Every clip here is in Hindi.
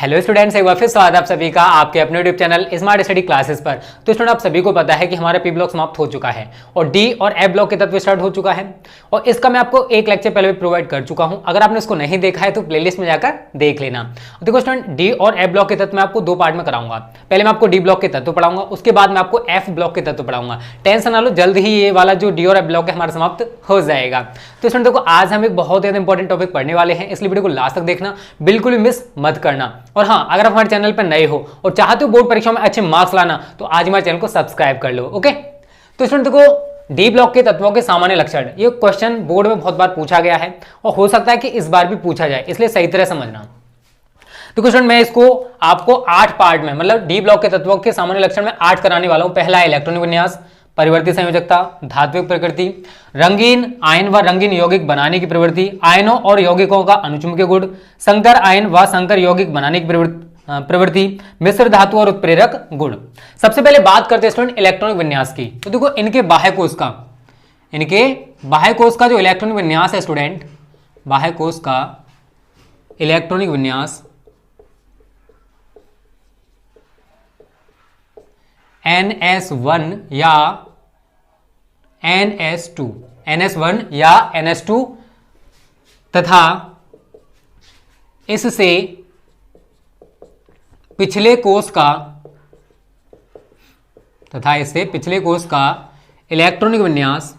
हेलो स्टूडेंट्स, एक बार फिर स्वागत आप सभी का आपके अपने YouTube channel smart study classes पर। तो स्टूडेंट, आप सभी को पता है कि हमारा पी ब्लॉक समाप्त हो चुका है और डी और एफ ब्लॉक के तत्व स्टार्ट हो चुका है और इसका मैं आपको एक लेक्चर पहले भी प्रोवाइड कर चुका हूं। अगर आपने उसको नहीं देखा है तो प्लेलिस्ट में जाकर देख लेना। देखो स्टूडेंट, डी और एफ ब्लॉक के तत्व मैं आपको दो पार्ट में कराऊंगा। पहले मैं आपको डी ब्लॉक के तत्व पढ़ाऊंगा, उसके बाद मैं आपको एफ ब्लॉक के तत्व पढ़ाऊंगा। टेंशन ना लो, जल्द ही ये वाला जो डी और एफ ब्लॉक है हमारा समाप्त हो जाएगा। तो स्टूडेंट देखो, आज हम एक बहुत ज्यादा इंपॉर्टेंट टॉपिक पढ़ने वाले हैं, इसलिए वीडियो को लास्ट तक देखना, बिल्कुल भी मिस मत करना। और हाँ, अगर आप हमारे चैनल पर नए हो और चाहते हो बोर्ड परीक्षा में अच्छे मार्क्स लाना तो आज हमारे चैनल को सब्सक्राइब कर लो। ओके, तो स्टूडेंट देखो, डी ब्लॉक के तत्वों के सामान्य लक्षण, ये क्वेश्चन बोर्ड में बहुत बार पूछा गया है और हो सकता है कि इस बार भी पूछा जाए, इसलिए सही तरह समझना। तो स्टूडेंट, मैं इसको आपको 8 पार्ट में, मतलब डी ब्लॉक के तत्वों के सामान्य लक्षण में 8 कराने वाला हूं। पहला है इलेक्ट्रॉनिक विन्यास, परिवर्ती संयोजकता, धात्विक प्रकृति, रंगीन आयन व रंगीन यौगिक बनाने की प्रवृत्ति, आयनों और यौगिकों का अनुचुंबकीय गुण, संकर आयन व संकर यौगिक बनाने की प्रवृत्ति, मिश्र धातु और उत्प्रेरक गुण। सबसे पहले बात करते हैं स्टूडेंट इलेक्ट्रॉनिक विन्यास की। तो देखो, इनके बाह्य कोश का जो इलेक्ट्रॉनिक विन्यास है स्टूडेंट, बाह्य कोश का इलेक्ट्रॉनिक विन्यास NS1 या NS2, NS1 या NS2 तथा इससे पिछले कोश का इलेक्ट्रॉनिक विन्यास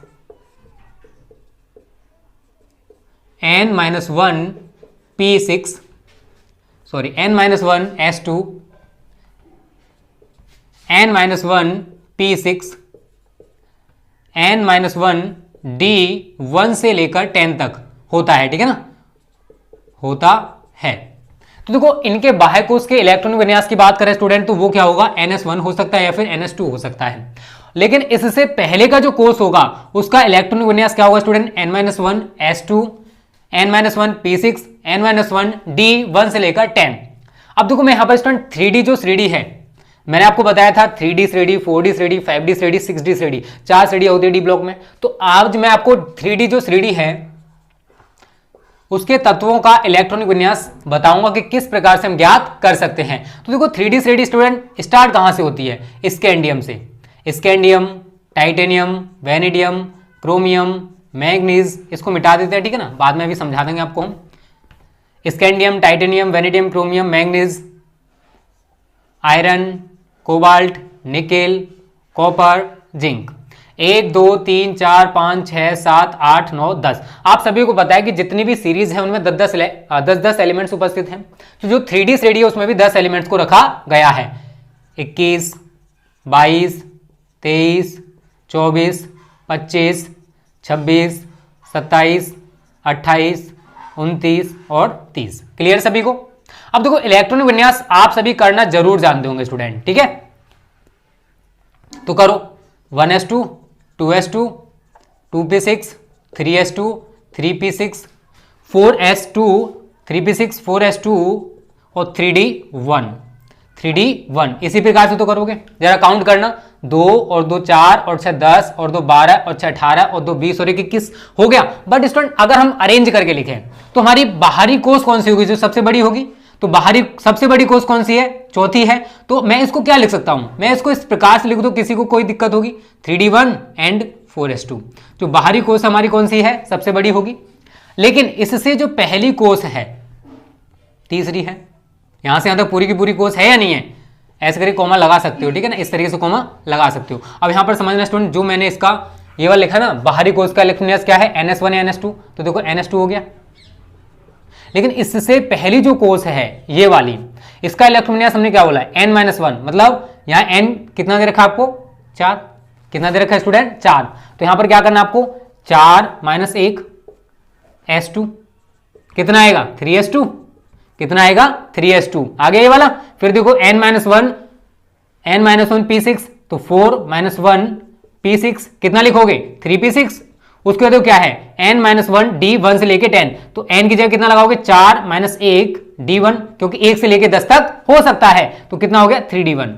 N-1S2, N-1P6, N-1D1 से लेकर 10 तक होता है, ठीक है ना, होता है। तो देखो, इनके बाह्य कोश के इलेक्ट्रॉनिक विन्यास की बात करें स्टूडेंट तो वो क्या होगा, NS1 हो सकता है या फिर NS2 हो सकता है। लेकिन इससे पहले का जो कोश होगा उसका इलेक्ट्रॉनिक विन्यास क्या होगा स्टूडेंट, N-1S2, N-1P6, N-1D1 से लेकर 10। अब देखो, मैं यहां पर स्टूडेंट 3D जो श्रेणी है, मैंने आपको बताया था 3D श्रेणी, 4D श्रेणी, 5D श्रेणी, 6D श्रेणी, 4 श्रेणी होती है डी ब्लॉक में। तो आज मैं आपको 3D जो श्रेणी है उसके तत्वों का इलेक्ट्रॉनिक विन्यास बताऊंगा कि किस प्रकार से हम ज्ञात कर सकते हैं। तो देखो, 3D श्रेणी स्टूडेंट स्टार्ट कहां से होती है, स्कैंडियम से। Scandium, titanium, vanadium, chromium, manganese, इसको मिटा देते हैं, ठीक है ना, बाद में भी समझा देंगे आपको हम। Scandium, titanium, vanadium, chromium, manganese, iron, cobalt, nickel, copper, zinc. 1 2 3 4 5 6 7 8 9 10। आप सभी को पता है कि जितनी भी सीरीज है उनमें 10 एलिमेंट्स उपस्थित हैं। तो जो 3D श्रेणी है उसमें भी 10 एलिमेंट्स को रखा गया है। 21, 22, 23, 24, 25, 26, 27, 28, 29 और 30। क्लियर सभी को? अब देखो, इलेक्ट्रॉनिक विन्यास आप सभी करना जरूर जानते होंगे स्टूडेंट, ठीक है, तो करो। 1s2, 2s2, 2p6, 3s2, 3p6, 4s2, 3p6, 4s2 और 3d1। इसी प्रकार से तो करोगे, जरा काउंट करना। 2 और 2 4 और 6 10 और 2 12 और 6 18 और 2 20 और 1 21 हो गया। बट स्टूडेंट, अगर हम अरेंज करके लिखें तो हमारी बाहरी कोश कौन सी होगी, जो सबसे बड़ी होगी? तो बाहरी सबसे बड़ी कोश कौन सी है? चौथी है। तो मैं इसको क्या लिख सकता हूं, मैं इसको इस प्रकार से लिख दूं, किसी को कोई दिक्कत होगी? 3d1 and 4s2। जो बाहरी कोश हमारी कौन सी है, सबसे बड़ी होगी। लेकिन इससे जो पहली कोश है तीसरी है। यहां से यहां तक पूरी की पूरी कोश है या नहीं है, ऐसे करके कॉमा लगा सकते हो, ठीक है ना, इस तरीके से कॉमा लगा सकते हो। अब यहां पर समझना स्टूडेंट, जो मैंने इसका ये वाला लिखा ना, बाहरी कोश का इलेक्ट्रॉनिक विन्यास क्या है, NS1 या NS2। तो देखो, NS2 हो गया। लेकिन इससे पहली जो कोश है ये वाली, इसका इलेक्ट्रॉनिक विन्यास हमने क्या बोला है, N-1, मतलब यहां N कितना दे रखा आपको, 4। कितना दे रखा है स्टूडेंट, 4। तो यहां पर क्या करना आपको, 4 - 1 S2, कितना आएगा, 3s2। कितना आएगा, 3s2। आगे ये वाला, फिर देखो N-1P6, तो 4 - 1 P6, कितना लिखोगे, 3p6। उसके बाद क्या है, N-1D1 से लेके 10, तो N की जगह कितना लगाओगे, 4 - 1 D1, क्योंकि 1 से लेके 10 तक हो सकता है, तो कितना हो गया, 3D1।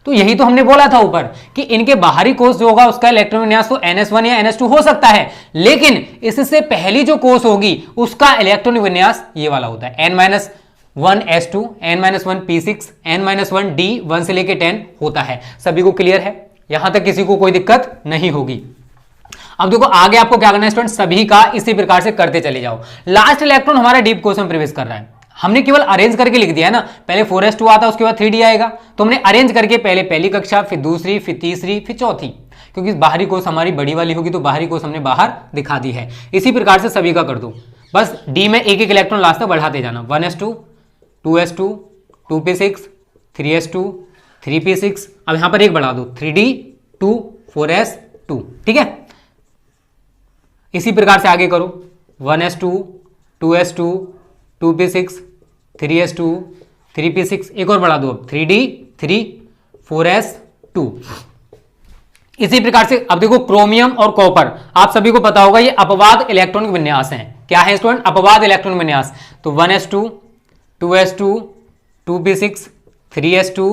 तो यही तो हमने बोला था ऊपर कि इनके बाहरी कोष जो होगा उसका इलेक्ट्रॉन विन्यास तो NS1 या NS2 हो सकता है, लेकिन इससे पहली जो कोष होगी उसका इलेक्ट्रॉन विन्यास ये वाला होता है, 1s2, n-1 p6, n-1 d 1 से लेके 10 होता है। सभी को क्लियर है? यहां तक किसी को कोई दिक्कत नहीं होगी। अब देखो आगे आपको क्या करना है स्टूडेंट, सभी का इसी प्रकार से करते चले जाओ। लास्ट इलेक्ट्रॉन हमारा डीप कोर्स में प्रवेश कर रहा है, हमने केवल अरेंज करके लिख दिया है ना, पहले 4s2 आता, उसके बाद 3d आएगा, तो हमने अरेंज करके पहले पहली कक्षा, फिर दूसरी, फिर तीसरी, फिर चौथी, क्योंकि बाहरी कोर्स हमारी बड़ी वाली होगी तो बाहरी कोर्स हमने बाहर दिखा दी है। इसी प्रकार से सभी का कर दो, बस डी में एक एक इलेक्ट्रॉन लास्ट तक बढ़ाते जाना, 1s2, 2s2, 2p6, 3s2, 3p6, अब यहां पर एक बढ़ा दो, 3d2, 4s2, ठीक है। इसी प्रकार से आगे करो, 1s2, 2s2, 2p6, 3s2, 3p6, एक और बढ़ा दो, 3d3, 4s2। इसी प्रकार से अब देखो क्रोमियम और कॉपर, आप सभी को पता होगा ये अपवाद इलेक्ट्रॉनिक विन्यास हैं। क्या है स्टूडेंट? अपवाद इलेक्ट्रॉनिक विन्यास। तो 1s2, 2s2, 2p6, 3s2,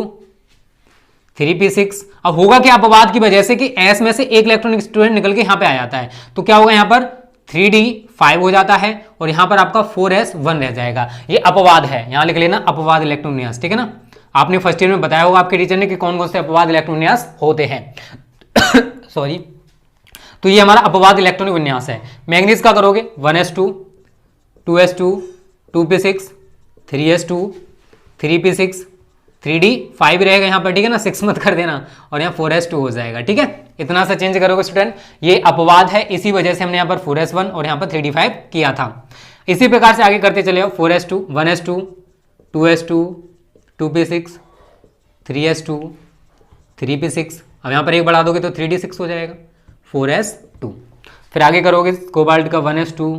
3p6। अब होगा क्या अपवाद की वजह से कि s में से एक इलेक्ट्रॉन स्टूडेंट निकल के यहां पे आ जाता है, तो क्या होगा यहां पर 3d5 हो जाता है और यहां पर आपका 4s1 रह जाएगा। ये अपवाद है, यहां लिख लेना अपवाद इलेक्ट्रॉन विन्यास, ठीक है ना। आपने फर्स्ट ईयर में बताया होगा आपके टीचर ने कि कौन कौन से अपवाद इलेक्ट्रॉन विन्यास होते हैं। सॉरी, तो ये हमारा अपवाद इलेक्ट्रॉनिक विन्यास है। मैग्नीज का करोगे 1s2, 2s2, 2p6, 3s2, 3p6, 3d5 रहेगा यहाँ पर, ठीक है ना, 6 मत कर देना, और यहाँ 4s2 हो जाएगा, ठीक है। इतना सा चेंज करोगे स्टूडेंट, ये अपवाद है, इसी वजह से हमने यहाँ पर 4s1 और यहाँ पर 3d5 किया था। इसी प्रकार से आगे करते चले जाओ, 4s2, 1s2, 2s2, 2p6, 3s2, 3p6, अब यहाँ पर एक बढ़ा दोगे तो 3d6 हो जाएगा, 4s2। फिर आगे करोगे कोबाल्ट का 1s2,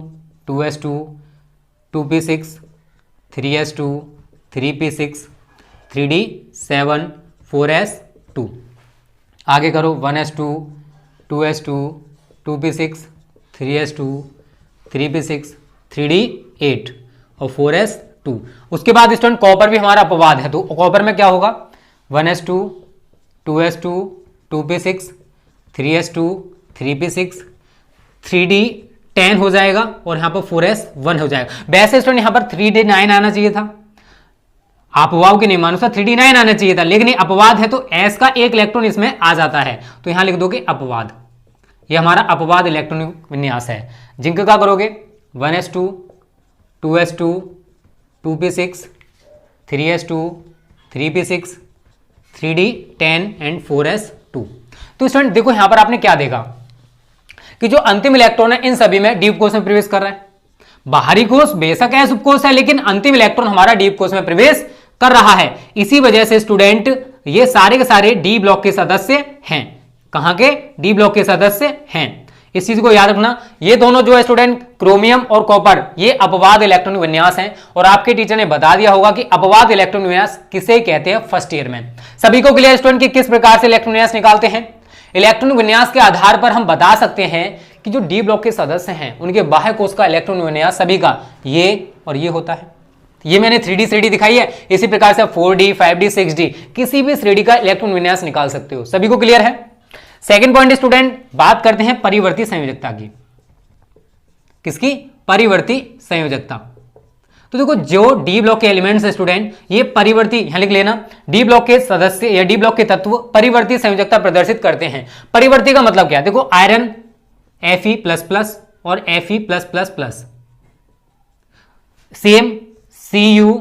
2s2, 2p6, 3s2, 3p6, 3d7, 4s2। आगे करो 1s2, 2s2, 2p6, 3s2, 3p6, 3d8 और 4s2। उसके बाद स्टूडेंट कॉपर भी हमारा अपवाद है, तो कॉपर में क्या होगा, 1s2, 2s2, 2p6, 3s2, 3p6, 3d10 हो जाएगा और यहाँ पर 4s1 हो जाएगा। वैसे स्टूडेंट यहाँ पर 3d9 आना चाहिए था, आप वाव के नियमानुसार 3d9 आना चाहिए था, लेकिन ये अपवाद है तो s का एक इलेक्ट्रॉन इसमें आ जाता है, तो यहां लिख दोगे अपवाद। ये हमारा अपवाद इलेक्ट्रॉनिक विन्यास है। जिंक का करोगे 1s2, 2s2, 2p6, 3s2, 3p6, 3d10 and 4s2। तो स्टूडेंट देखो यहां पर आपने क्या देखा कि जो अंतिम इलेक्ट्रॉन है इन सभी में डीप कोर्स में प्रवेश कर रहा है। बाहरी कोर्स बेशक है, उपकोर्स है, लेकिन अंतिम इलेक्ट्रॉन हमारा डीप कोर्स में प्रवेश कर रहा है। इसी वजह से स्टूडेंट ये सारे के सारे डी ब्लॉक के सदस्य हैं। कहां के? डी ब्लॉक के सदस्य हैं। इस चीज को याद रखना, ये दोनों जो है स्टूडेंट क्रोमियम और कॉपर, ये अपवाद इलेक्ट्रॉनिक विन्यास हैं, और आपके टीचर ने बता दिया होगा कि अपवाद इलेक्ट्रॉनिक विन्यास किसे कहते हैं फर्स्ट ईयर में। सभी को क्लियर स्टूडेंट कि किस प्रकार से इलेक्ट्रॉनिक विन्यास निकालते हैं? इलेक्ट्रॉनिक विन्यास के आधार पर हम बता सकते हैं कि जो डी ब्लॉक के सदस्य हैं उनके बाह्य कोश का इलेक्ट्रॉनिक विन्यास सभी का ये और ये होता है। ये मैंने 3D श्रेणी दिखाई है, इसी प्रकार से 4D, 5D, 6D किसी भी श्रेणी का इलेक्ट्रॉन विन्यास निकाल सकते हो। सभी को क्लियर है? सेकंड पॉइंट स्टूडेंट, बात करते हैं परिवर्ती संयोजकता की। किसकी? परिवर्ती संयोजकता। तो देखो जो डी ब्लॉक के एलिमेंट्स है स्टूडेंट, ये परिवर्ती, यहां लिख लेना, डी ब्लॉक के सदस्य या डी ब्लॉक के तत्व परिवर्ती संयोजकता प्रदर्शित करते हैं। परिवर्ती का मतलब क्या है? देखो आयरन Fe++ और Fe+++, सेम Cu+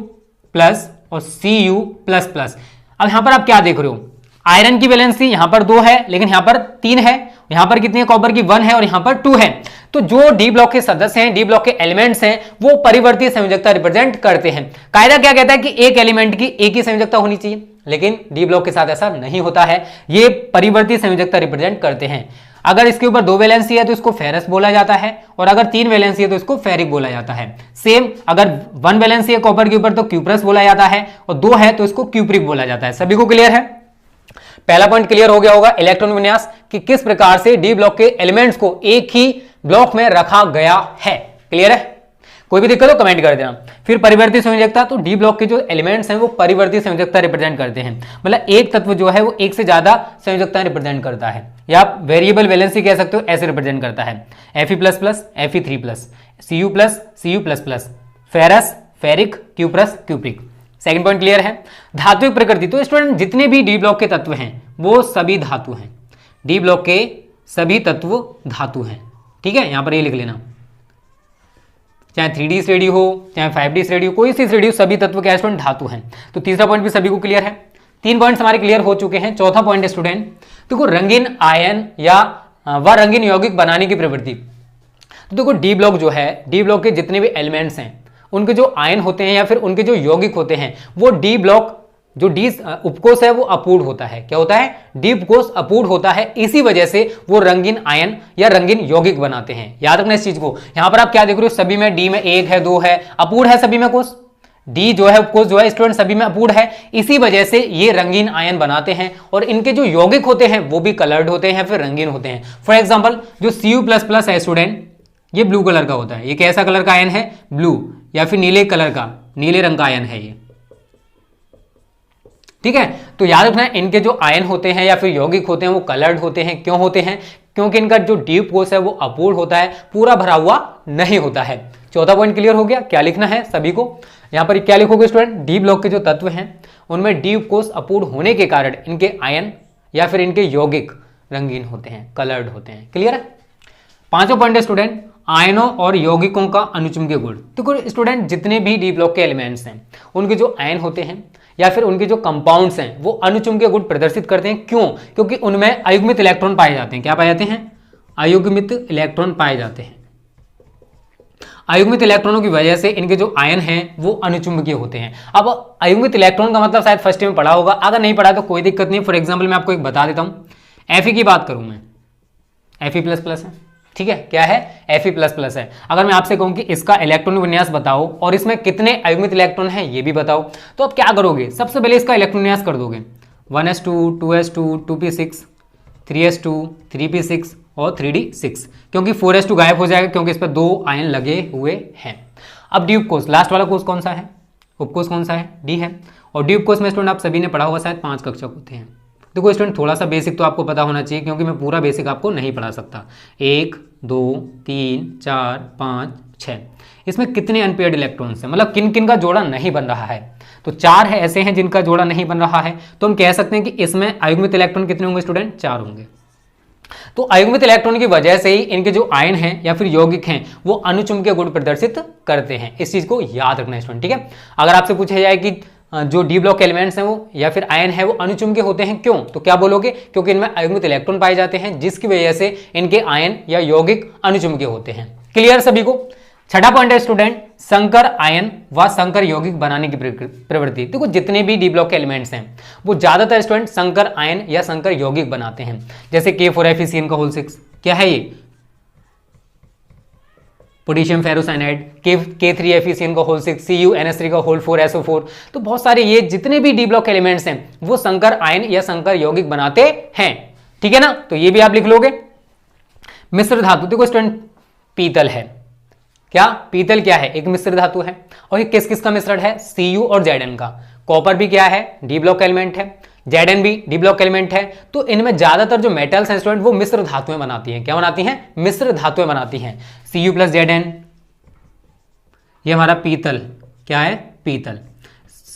और Cu++। अब यहां पर आप क्या देख रहे हो? आयरन की वैलेंसी यहां पर 2 है, लेकिन यहां पर 3 है, यहां पर कितनी है? कॉपर की 1 है और यहां पर 2 है। तो जो डी ब्लॉक के सदस्य हैं, डी ब्लॉक के एलिमेंट्स हैं, वो परिवर्ती संयोजकता रिप्रेजेंट करते हैं। कायदा क्या कहता है कि एक एलिमेंट की एक ही संयोजकता होनी चाहिए, लेकिन डी ब्लॉक के साथ ऐसा नहीं होता है, ये परिवर्ती संयोजकता रिप्रेजेंट करते हैं। अगर इसके ऊपर 2 वैलेंसी है तो इसको फेरस बोला जाता है, और अगर 3 वैलेंसी है तो इसको फेरिक बोला जाता है। सेम अगर 1 वैलेंसी है कॉपर के ऊपर तो क्यूप्रस बोला जाता है, और 2 है तो इसको क्यूप्रिक बोला जाता है। सभी को क्लियर है? पहला पॉइंट क्लियर हो गया होगा इलेक्ट्रॉन विन्यास कि किस प्रकार से डी ब्लॉक के एलिमेंट्स को एक ही ब्लॉक में रखा गया है। क्लियर है? कोई भी दिक्कत हो कमेंट कर देना। फिर परिवर्ती संयोजकता, तो डी ब्लॉक के जो एलिमेंट्स हैं वो परिवर्ती संयोजकता रिप्रेजेंट करते हैं, मतलब एक तत्व जो है वो एक से ज्यादा संयोजकता रिप्रेजेंट करता है, या आप वेरिएबल वैलेंसी कह सकते हो, ऐसे रिप्रेजेंट करता है। Fe++, Fe3+, Cu+, Cu++, ferrous, ferric, cuprous, cupric. Second point clear है। धात्विक प्रकृति, तो स्टूडेंट जितने भी डी ब्लॉक के तत्व हैं वो सभी धातु हैं, डी ब्लॉक के सभी तत्व धातु हैं, ठीक है, यहां पर ये लिख लेना, चाहे 3D श्रेणी हो चाहे 5D श्रेणी हो, कोई सी श्रेणी हो, सभी तत्व क्या स्टूडेंट धातु हैं। तो तीसरा पॉइंट भी सभी को क्लियर है। 3 पॉइंट्स हमारे क्लियर हो चुके हैं। चौथा पॉइंट स्टूडेंट देखो, रंगीन आयन या व रंगीन यौगिक बनाने की प्रवृत्ति। तो देखो डी ब्लॉक जो है, डी ब्लॉक के जितने भी एलिमेंट्स हैं उनके जो आयन होते हैं या फिर उनके जो यौगिक होते हैं वो डी ब्लॉक जो डी उपकोष है वो अपूर्ण होता है। क्या होता है? डी उपकोष अपूर्ण होता है, इसी वजह से वो रंगीन आयन या रंगीन यौगिक बनाते हैं। याद रखना इस चीज को। यहां पर आप क्या देख रहे हो, सभी में डी में 1 है 2 है, अपूर्ण है सभी में कोष, डी जो है उपकोष जो है स्टूडेंट सभी में अपूर्ण है, इसी वजह से ये रंगीन आयन बनाते हैं और इनके जो यौगिक होते हैं वो भी कलर्ड होते हैं, फिर रंगीन होते हैं। फॉर एग्जाम्पल जो Cu++ है स्टूडेंट, ये ब्लू कलर का होता है। ये कैसा कलर का आयन है? ब्लू, या फिर नीले कलर का, नीले रंग का आयन है ये, ठीक है। तो याद रखना इनके जो आयन होते हैं या फिर यौगिक होते हैं वो कलर्ड होते हैं। क्यों होते हैं? क्योंकि इनका जो डीप कोष है वो अपूर्ण होता है, पूरा भरा हुआ नहीं होता है। चौथा पॉइंट क्लियर हो गया। क्या लिखना है सभी को? यहां पर क्या लिखोगे स्टूडेंट? डी ब्लॉक के जो तत्व हैं उनमें डीप कोष अपूर्ण होने के कारण इनके आयन या फिर इनके यौगिक रंगीन होते हैं, कलर्ड होते हैं। क्लियर है? पांचों पॉइंट है स्टूडेंट, आयनों और यौगिकों का अनुचुंबकीय गुण। तो स्टूडेंट जितने भी डी ब्लॉक के एलिमेंट्स हैं उनके जो आयन होते हैं या फिर उनके जो कंपाउंड्स हैं वो अनुचुंबकीय गुण प्रदर्शित करते हैं। क्यों? क्योंकि उनमें अयुग्मित इलेक्ट्रॉन पाए जाते हैं। क्या पाए जाते हैं? अयुग्मित इलेक्ट्रॉन पाए जाते हैं। अयुग्मित इलेक्ट्रॉनों की वजह से इनके जो आयन हैं वो अनुचुंबकीय होते हैं। अब अयुग्मित इलेक्ट्रॉन का मतलब शायद फर्स्ट में पढ़ा होगा, अगर नहीं पढ़ा तो कोई दिक्कत नहीं। फॉर एग्जाम्पल मैं आपको एक बता देता हूं, Fe की बात करूं मैं, Fe++ है, ठीक है। क्या है? Fe++ है। अगर मैं आपसे कहूं कि इसका इलेक्ट्रॉन विन्यास बताओ और इसमें कितने अयुग्मित इलेक्ट्रॉन हैं ये भी बताओ, तो आप क्या करोगे? सबसे पहले इसका इलेक्ट्रॉन विन्यास कर दोगे, 1s2 2s2 2p6 3s2 3p6 और 3d6, क्योंकि 4s2 गायब हो जाएगा क्योंकि इस पर 2 आयन लगे हुए हैं। अब डी उपकोष, लास्ट वाला कोष कौन सा है? उपकोष कौन सा है? डी है। और डी उपकोष में स्टूडेंट आप सभी ने पढ़ा होगा, शायद 5 कक्षक होते हैं। देखो स्टूडेंट थोड़ा सा बेसिक तो आपको पता होना चाहिए क्योंकि मैं पूरा बेसिक आपको नहीं पढ़ा सकता। 1 2 3 4 5 6, इसमें कितने अनपेयर्ड इलेक्ट्रॉन्स हैं, मतलब किन किन का जोड़ा नहीं बन रहा है? तो 4 है ऐसे हैं जिनका जोड़ा नहीं बन रहा है। तो हम कह सकते हैं कि इसमें अयुग्मित इलेक्ट्रॉन कितने होंगे स्टूडेंट? 4 होंगे। तो अयुग्मित इलेक्ट्रॉन की वजह से ही इनके जो आयन हैं या फिर यौगिक हैं वो अनुचुंबकीय गुण प्रदर्शित करते हैं। इस चीज को याद रखना है स्टूडेंट, ठीक है। अगर आपसे पूछा जाए कि जो डी ब्लॉक एलिमेंट्स हैं वो या फिर आयन है वो अनुचुंबकीय होते हैं, क्यों? तो क्या बोलोगे? क्योंकि इनमें अयुग्मित इलेक्ट्रॉन पाए जाते हैं जिसकी वजह से इनके आयन या यौगिक अनुचुंबकीय होते हैं। क्लियर सभी को? छठा पॉइंट है स्टूडेंट, संकर आयन व संकर यौगिक बनाने की प्रवृत्ति। देखो जितने भी डी ब्लॉक के एलिमेंट्स हैं वो ज्यादातर स्टूडेंट संकर आयन या संकर यौगिक बनाते हैं। जैसे K4FeCN का होल 6, क्या है ये? पोटेशियम फेरोसाइनाइड, K3FeCN का होल 6, CuNH3 का होल 4 SO4। तो बहुत सारे ये जितने भी डी ब्लॉक एलिमेंट्स हैं वो संकर आयन या संकर यौगिक बनाते हैं, ठीक है ना। तो ये भी आप लिख लोगे। मिश्र धातु, देखो स्टूडेंट पीतल है, क्या पीतल क्या है? एक मिश्र धातु है। और ये किस किस का मिश्रण है? Cu और Zn का। कॉपर भी क्या है? डी ब्लॉक एलिमेंट है। Zn भी डी ब्लॉक एलिमेंट है। तो इनमें ज्यादातर जो मेटल्स हैं स्टूडेंट वो मिश्र धातुएं बनाती हैं। क्या बनाती हैं? मिश्र धातुएं बनाती हैं। Cu+Zn, ये हमारा पीतल, क्या है? पीतल।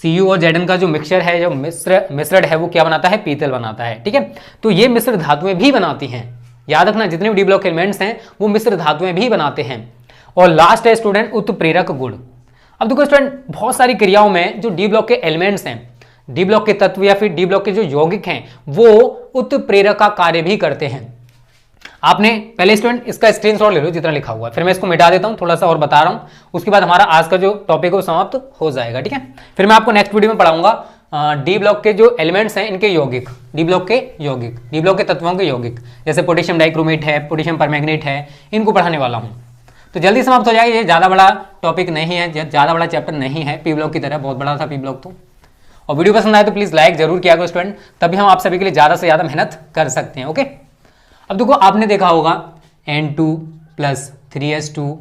Cu और Zn का जो मिक्सचर है, जो मिश्रण है वो क्या बनाता है? पीतल बनाता है, ठीक है। तो ये मिश्र धातुएं भी बनाती हैं। याद रखना जितने भी डी ब्लॉक एलिमेंट्स हैं वो मिश्र धातुएं भी बनाते हैं। और लास्ट है स्टूडेंट उत्प्रेरक गुण। अब देखो स्टूडेंट बहुत सारी क्रियाओं में जो डी ब्लॉक के एलिमेंट्स हैं, डी ब्लॉक के तत्व या फिर डी ब्लॉक के जो यौगिक हैं वो उत्प्रेरक का कार्य भी करते हैं। आपने पहले स्टूडेंट इसका स्क्रीनशॉट ले लो जितना लिखा हुआ है, फिर मैं इसको मिटा देता हूं, थोड़ा सा और बता रहा हूं, उसके बाद हमारा आज का जो टॉपिक है वो समाप्त हो जाएगा, ठीक है। फिर मैं आपको नेक्स्ट वीडियो में पढ़ाऊंगा डी ब्लॉक के जो एलिमेंट्स हैं इनके यौगिक, डी ब्लॉक के यौगिक, डी ब्लॉक के तत्वों के यौगिक, जैसे पोटेशियम डाइक्रोमेट है, पोटेशियम परमैंगनेट है, इनको पढ़ाने वाला हूँ। तो जल्दी समाप्त हो जाएगा। ये ज़्यादा बड़ा टॉपिक नहीं है, ज़्यादा बड़ा चैप्टर नहीं है, पी ब्लॉक की तरह बहुत बड़ा था पी ब्लॉक तो। और वीडियो पसंद आए तो प्लीज़ लाइक जरूर किया करो स्टूडेंट, तभी हम आप सभी के लिए ज़्यादा से ज़्यादा मेहनत कर सकते हैं, ओके। अब देखो आपने देखा होगा N2+3s2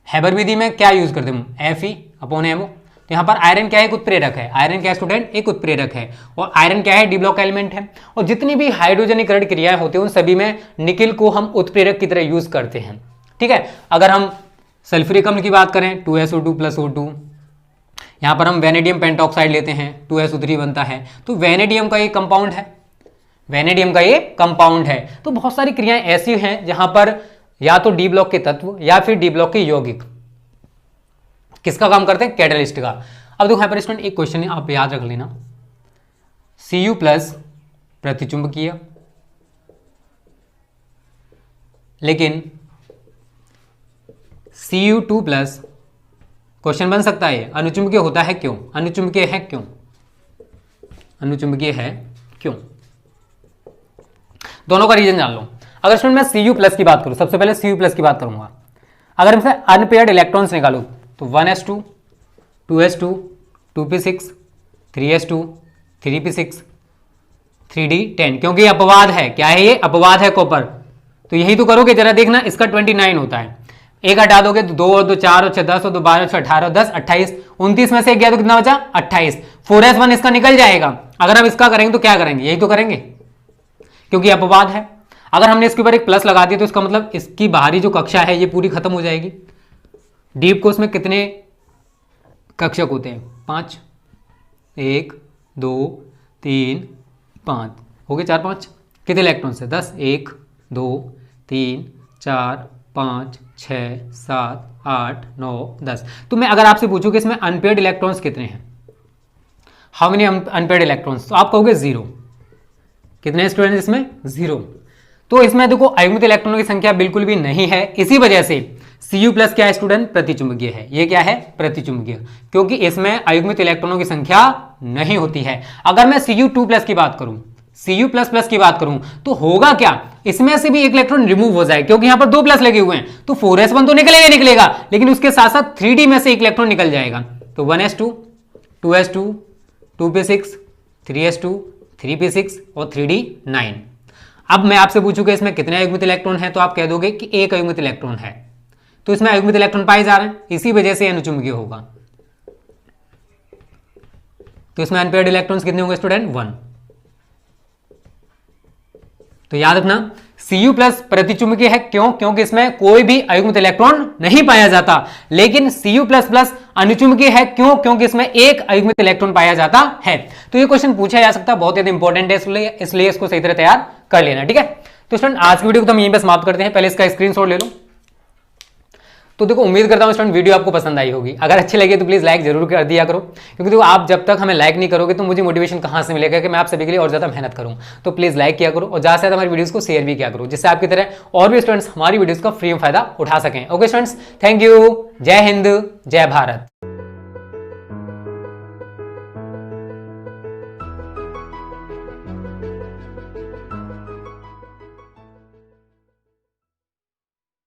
हैबर विधि में क्या यूज करते हैं? Fe/MO। तो यहाँ पर आयरन क्या है? एक उत्प्रेरक है। आयरन क्या है स्टूडेंट? एक उत्प्रेरक है। और आयरन क्या है? डी ब्लॉक एलिमेंट है। और जितनी भी हाइड्रोजनीकरण क्रियाएं होती हैं उन सभी में निकिल को हम उत्प्रेरक की तरह यूज करते हैं, ठीक है। अगर हम सल्फ्यूरिक अम्ल की बात करें 2SO2 + O2, यहाँ पर हम वेनेडियम पेंटॉक्साइड लेते हैं 2SO3 बनता है, तो वेनेडियम का ये कंपाउंड है, वेनेडियम का ये कंपाउंड है। तो बहुत सारी क्रियाएं ऐसी हैं जहां पर या तो डी ब्लॉक के तत्व या फिर डी ब्लॉक के यौगिक किसका काम करते हैं, कैटलिस्ट का। अब देखो यहाँ पर स्टूडेंट एक क्वेश्चन है, आप याद रख लेना, Cu+ प्रतिचुंबकीय, लेकिन Cu2+ क्वेश्चन बन सकता है अनुचुंबकीय होता है क्यों, अनुचुंबकीय है क्यों, अनुचुंबकीय है क्यों, दोनों का रीजन जान लो। अगर स्टूडेंट मैं Cu+ की बात करूं, सबसे पहले Cu+ की बात करूंगा, अगर मैं अनपेयर्ड इलेक्ट्रॉन्स निकालूं तो 1s2 2s2 2p6 3s2 3p6 3d10, क्योंकि ये अपवाद है, क्या है ये, अपवाद है कॉपर, तो यही तो करोगे, जरा देखना इसका 29 होता है, एक हटा दोगे तो 2 और 2 4 और 6 10 और 2 12 6 18 10 28 29 में से एक गया तो कितना बचा 28, 4s1 इसका निकल जाएगा। अगर आप इसका करेंगे तो क्या करेंगे, यही तो करेंगे, क्योंकि अपवाद है। अगर हमने इसके ऊपर एक प्लस लगा दिया तो इसका मतलब इसकी बाहरी जो कक्षा है ये पूरी खत्म हो जाएगी। डीप कोर्स में कितने कक्षक होते हैं, 5, 1 2 3 5 हो गए, 4 5, कितने इलेक्ट्रॉन्स है 10, 1 2 3 4 5 6 7 8 9 10। तो मैं अगर आपसे पूछूं कि इसमें अनपेयर्ड इलेक्ट्रॉन्स कितने हैं, हाउ मेनी अनपेयर्ड इलेक्ट्रॉन्स, तो आप कहोगे 0। कितने स्टूडेंट इसमें, 0। तो इसमें देखो अयुग्मित इलेक्ट्रॉनों की संख्या बिल्कुल भी नहीं है, इसी वजह से Cu+ क्या है स्टूडेंट, प्रतिचुंबकीय है। ये क्या है, प्रतिचुंबकीय, क्योंकि इसमें अयुग्मित इलेक्ट्रॉनों की संख्या नहीं होती है। अगर मैं Cu2+ की बात करूं, Cu++ की बात करूं तो होगा क्या, इसमें से भी एक इलेक्ट्रॉन रिमूव हो जाए, क्योंकि यहां पर 2 प्लस लगे हुए हैं, तो 4s1 तो निकलेगा, लेकिन उसके साथ साथ 3d में से एक इलेक्ट्रॉन निकल जाएगा, तो 1s2 2s2 2p6 3s2 3p6 और 3d9। अब मैं आपसे पूछूंगा इसमें कितने अयुग्मित इलेक्ट्रॉन हैं, तो आप कह दोगे कि एक अयुग्मित इलेक्ट्रॉन है, तो इसमें अयुग्मित इलेक्ट्रॉन पाए जा रहे हैं, इसी वजह से अनुचुंबकीय होगा। तो इसमें अनपेयर्ड इलेक्ट्रॉन्स कितने होंगे स्टूडेंट, 1। तो याद रखना Cu+ प्रतिचुंबकीय है क्यों, क्योंकि इसमें कोई भी अयुग्मित इलेक्ट्रॉन नहीं पाया जाता, लेकिन Cu++ अनुचुंबकीय है क्यों, क्योंकि इसमें एक अयुग्मित इलेक्ट्रॉन पाया जाता है। तो ये क्वेश्चन पूछा जा सकता है, बहुत ज्यादा इंपॉर्टेंट है, इसलिए इसको सही तरह तैयार कर लेना, ठीक है। तो स्टूडेंट आज की वीडियो को हम यहीं पे समाप्त करते हैं, पहले इसका स्क्रीनशॉट ले लो। तो देखो उम्मीद करता हूं स्टूडेंट वीडियो आपको पसंद आई होगी, अगर अच्छी लगे तो प्लीज लाइक जरूर कर दिया करो, क्योंकि देखो आप जब तक हमें लाइक नहीं करोगे तो मुझे मोटिवेशन कहां से मिलेगा कि मैं आप सभी के लिए और ज्यादा मेहनत करूं। तो प्लीज लाइक किया करो और ज्यादा से ज्यादा हमारी वीडियोस को शेयर भी किया करो, जिससे आपकी तरह और भी स्टूडेंट्स हमारी वीडियोस का फ्री में फायदा उठा सकें। ओके स्टूडेंट्स, थैंक यू, जय हिंद, जय भारत।